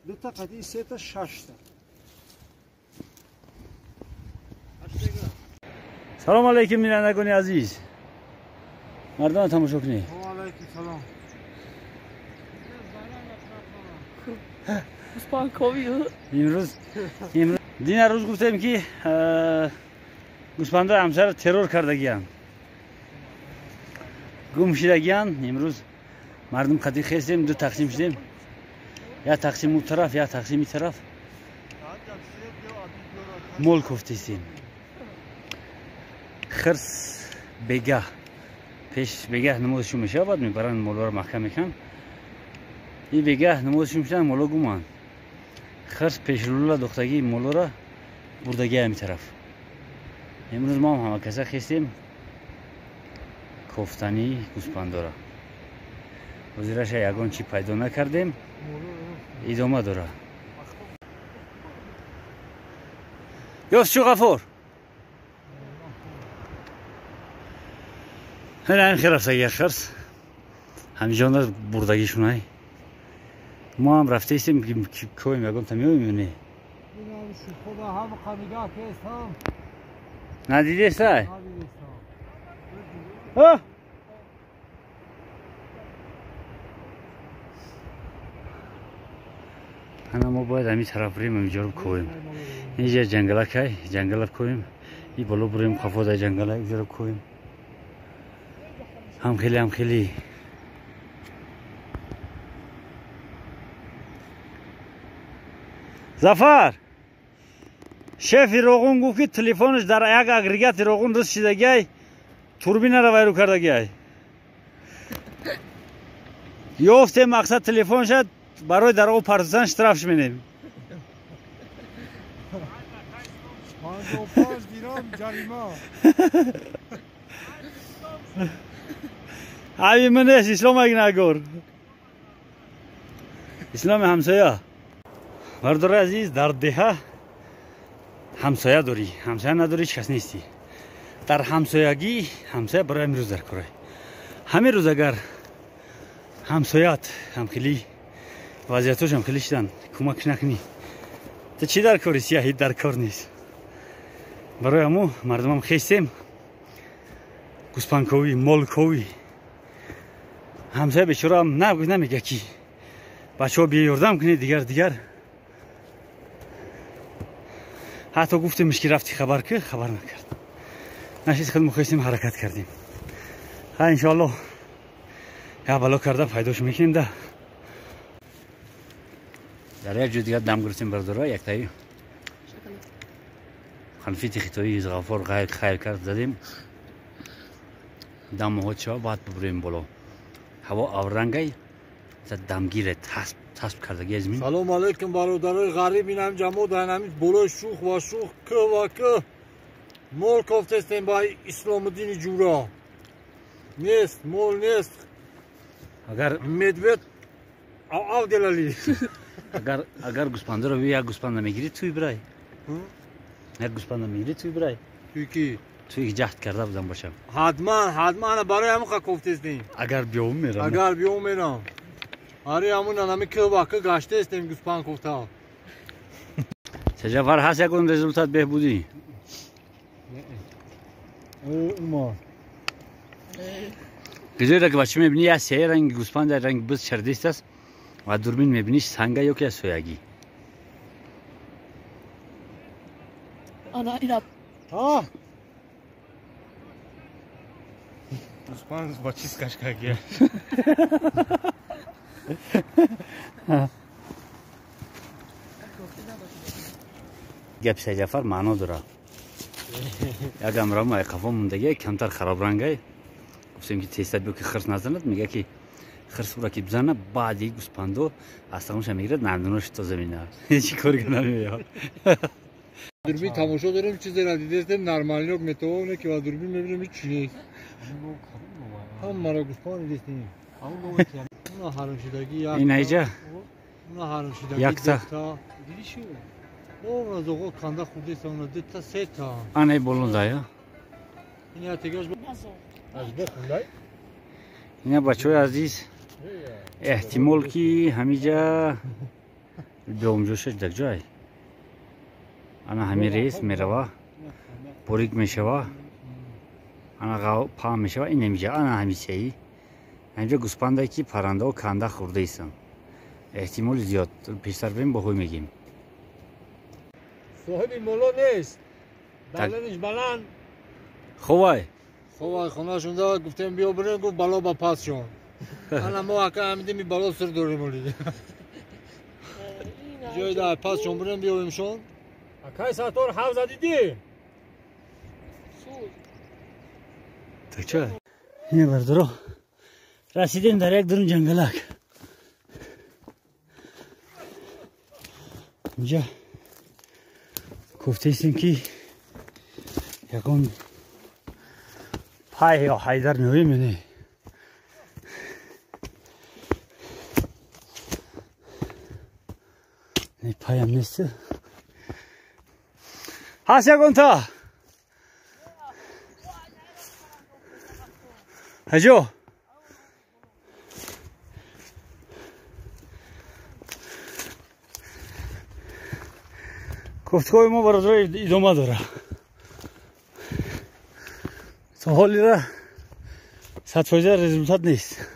دو تا قطعی سه تا 6 تا. سلام علیکم بینندگان عزیز. مردم تماشا کنید. و علیکم سلام. امروز دین روز گفتیم که گوسفندا همسر ترور کردگیان گم شدگیان. امروز مردم قطعی خستیم، دو تقسیم شدیم، یا تقسیم اون طرف یا تقسیم این طرف مول کفتیستیم. خرس بگه پیش بگه نمازشون میشه بعد میبرن مولا رو محکم میکن. این بگه نمازشون میشن مولا گمان. خرس پیش رولا دختگی مولا را بردگی همی طرف. امروز ما هم همه کسا خستیم کفتنی گوسفندا را. وزیرش یگان چی پیدا نکردیم، ادامه داره. یوست شو غفور این خیلی رفته یه خرس همینجا انداز بردگیشون های. ما هم رفته ایستیم که کویم یگان تمیه میمونه ندیده استای انا ما باید همین طرف بریم اینجا رو کویم. اینجا جنگلک های جنگلک کویم. این بالا بریم خفا در جنگل های اینجا رو کویم. هم خیلی زفر شف روغون گفت که تلفنش در یک اگریگات روغون رس شدگی توربینه را ویرو کردگی. یافته مقصد تلفن شد برای در او پرتوزن اشترافش مینیم. 55 دیرام جریمه. عبی من نیست اسلام اگه نگور اسلام همسایه. مردم عزیز در دهه همسایه داری، همسایه نداری کس نیستی. در همسایگی همسایه برای امروز در کاره. همه روز اگر همسایت هم خیلی وضعیتش هم خیلی شدن کمک نکنی تو چی در کاری؟ سیاهی در کار نیست. برای همو مردم هم خیستیم گوسفندکوی مالکوی. همسایه بیچاره هم نمیگه کی بچه ها بیا یاردم کنی دیگر حتی گفتیمش که رفتی خبر که خبر نکرد. نشید خود مخیستیم حرکت کردیم. ها انشاءالله یا بلا کرده پیداش میکنیم ده. در یک جو دیگر دم گرفتیم برداره یک تایی خلفیت خیتایی از غفار خیل کرد زدیم دم ها چه باید ببریم بالا. هوا آورنگی دمگیره تسب کردگی از مین. سلام علیکم برادرای غریب. این هم جمع دارن بالا شوخ و شوخ که و که مول کفتستیم با اسلام الدین جورا نیست مول نیست. اگر مدوید او دلالی اگر گوسفندا رو یک گوسفند میگیری توی برای یک گوسفند میگیری توی برای توی کی توی جهت کرده بودم باشم حتما برای همون کفتستیم. اگر بیام میرم آره همون نمی که واقع گشته استیم گوسفند کفتا. سجافر هست یکون رزولتات بهبودی اومار گذاره که بچه میبینی یه سه رنگ گوسفند در رنگ بز چردیست است و دوربین میبینی سنگه یا که سویگی. آنا اینا گوسفند با چیز کشکگیه. گپ سجافر معنا داره. یک امرام ایقافا موندگی کمتر خراب رنگه. گفتیم که تیست بیو که خرس نزند میگه که خرس رو که بزنه بعد یک گوسفندو از تمامش میگیره نردونش تا زمینه. چی کاری کنه میاد. دوربین تماشا داریم چیزی را دیده استیم نرمالی رو متوونه که با دوربین میبینیم چی نیست. هم مرا گوسفند دیدیم. اونا حرام شدگی این ایجا اونا حرام شدگی یک تا دیدی شو اونا زوغو کنده خودی سونا دو تا سه تا آنه بلونده یا این اتگاش از بخوندای اینا بچه های عزیز احتمال که همیجا به اونجاش در جای انا همین ریس میروا بریک میشوا انا پا میشوا این نمیشه انا همیشه ای اینجا گوسپنده که پرنده و کنده خورده ایستن احتمال زیاد پیشتر بریم با خوی میگیم صاحبی مولا نیست دلنش بلند خوبای خواه خونه شونده گفتیم بیا بریم گفت بالا با پاس شون انا ما حقا همیده می بالا سر داریم ولی جای در پاس شون بریم بیایم شون اکای ساتور حوزه دیدی tak چه اینه بردارو رسیدیم در یک درون جنگلک اینجا گفته ایستیم که یکم پای یا حیدر میویم یا نه نه پای هم نیست هست یکم تا هجو گفتگوی ما برای ادامه داره تا حالی را 100% رزولتات نیست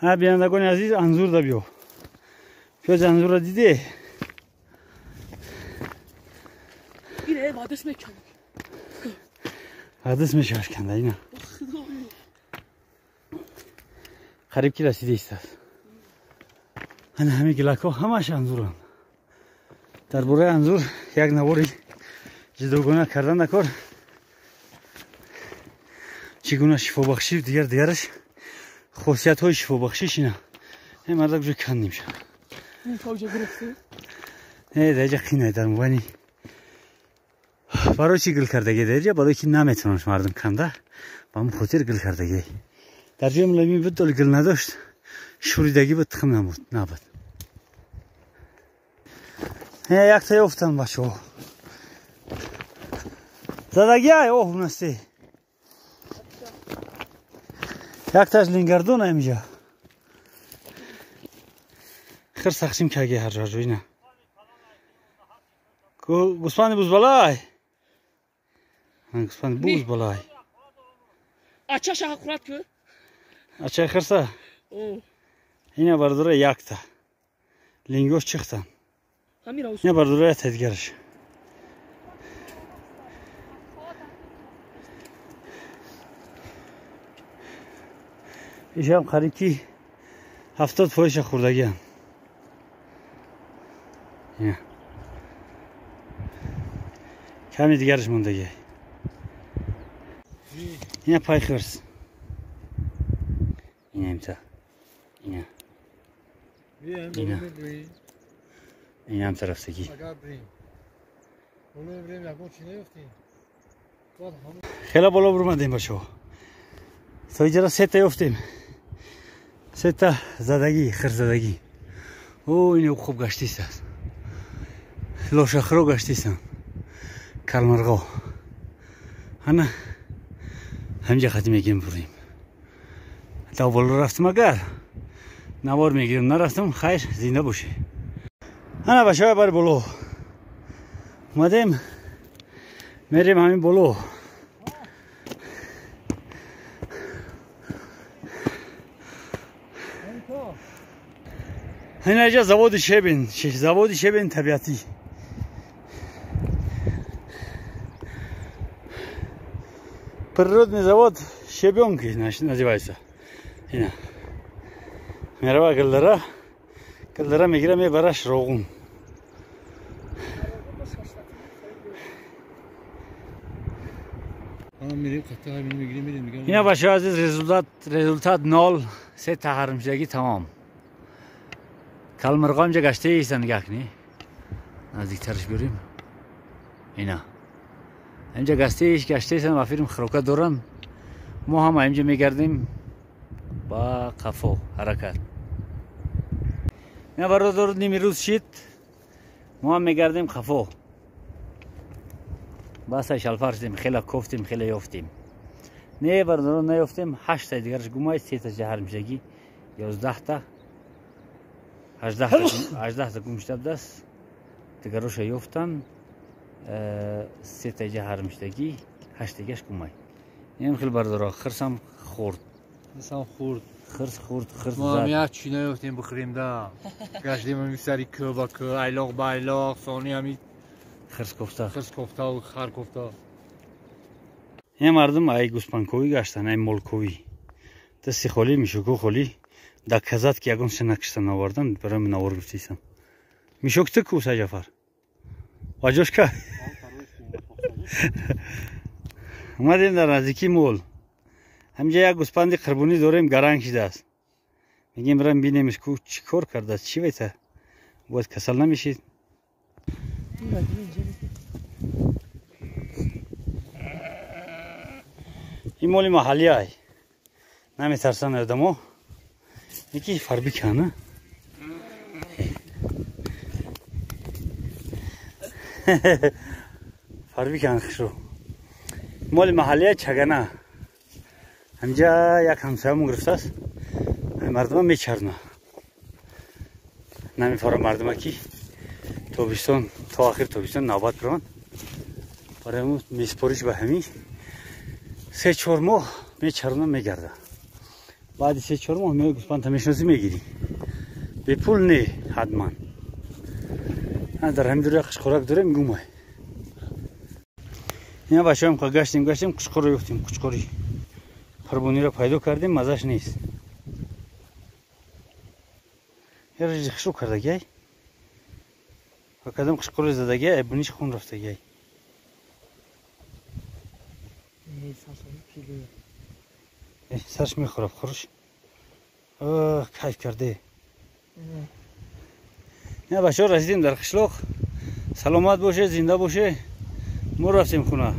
ها بینندگان عزیز انظور دا بیو پیاز انظور را دیده اینه وادس میکنه وادس میشه کنده اینا قریب که رسیده ایستاد انا همه گلک ها همش انظورن در باره انظور یک نواری جداگانه کردن نکار چگونه شفا بخشی دیگرش خاصیت های شفا بخشیش اینا این مرد بجا کن نمیشه این کجا گرفته؟ نه در اینجا خینه در موانی برای چی گل کردگی در اینجا برای که نمیتوننش مردم کنده با همون خاطر گل کردگی در جای ملامی بود دل گل نداشت شوریدگی بود تخم نبود یک تایی افتن بچه ها زدگی های اوه نستی یک تاش لینگردون اینجا خیر سخشیم که اگه هر جا نه گوسپند بوز بالای گوسپند بوز بالای اچه شاق خورد که؟ اچه خرسه اینه برداره یک تا لینگوش چختن اینه برداره تدگرش ایش هم خریکی 70% خوردگی هم کمی دیگرش موندگی اینه پای خرس اینه امتا اینه اینه هم طرفتگی خیلی بالا برمدیم باشو تا اینجا را 3 تا افتیم 3 تا زدگی خرس زدگی او اینه خوب گشتیست لاشخرو گشتیستم کلمرغا هنه همینجا خطی میگیم بریم تا بالا رفتم اگر نوار میگیرم نرفتم خیر زنده باشه هنه بچه های بر بالا اومدیم میریم همین بالا این اینجا زواد شبین طبیعتی природный завод щебенки называется. Мерава калдара мигра мебараш рогун. اینا بچه عزیز رزولتات 0 3 تا حرمشدگی تمام کلمرغا اینجا گشته ایستن نگاه کنی نزدیکترش بریم اینا اینجا گشته ایستن و فیلم خروکت دارن ما هم اینجا میگردیم با قفو حرکت اینا برادر نیمی روز شید ما هم میگردیم قفو بس شلفر شدیم خیلی کفتیم خیلی یافتیم نه بردارم نیافتیم 8 تا دیگرش گمای 3 تا جهر میشگی 11 تا 18 تا گم شد دست دیگرش یافتم 3 تا جهر میشگی 8 دیگرش گمای این خیلی بردار خرسم خورد Insan xurd. خرس ما زد هم چی نیفتیم بخوریم دا. گشتیم همی سری که با که ایلاق با ایلاق ثانی همی خرس کفته خرس کفته و خر کفته. این مردم ای گوسپانکوی گشتن ای مولکوی دستی خالی میشوکو خالی در کزد که یگان شنکشتن آوردن برای من آور گفتیسم میشوک تکو سجفر واجوش که اومدیم در نزدیکی مول همجا یک گوسپندی قربونی داریم گرنگ شده است میگیم برم بینیمش کو چی کار کرده است چی بیته باید کسل نمیشید این مالی محلی های نمیترسن ادمو یکی فربی کنه فربی کنه خشو مالی محلی های چگنه همجا یک همسایه گرفته است مردم میچرنه نمیفاره مردم که تابستان تا آخر تابستان نوبت برون برای اون میسپاریش به همین 3-4 ماه میچرنه میگرده بعد 3-4 ماه میگه گوسپند تمیشناسی میگیری به پول نه حتما در همین دوره قشقرک دوره میگومه این بچه هم که گشتیم قشقر یفتیم قشقری قربونی را پیدا کردیم مزش نیست یه رجی خشو کرده گی و کدام قشقر زده گی بونیش خون رفته گی سرش میخورب خورش کیف کرده نه بچه ها رسیدیم در قشلاق سلامت باشه زنده باشه ما رفتیم خونه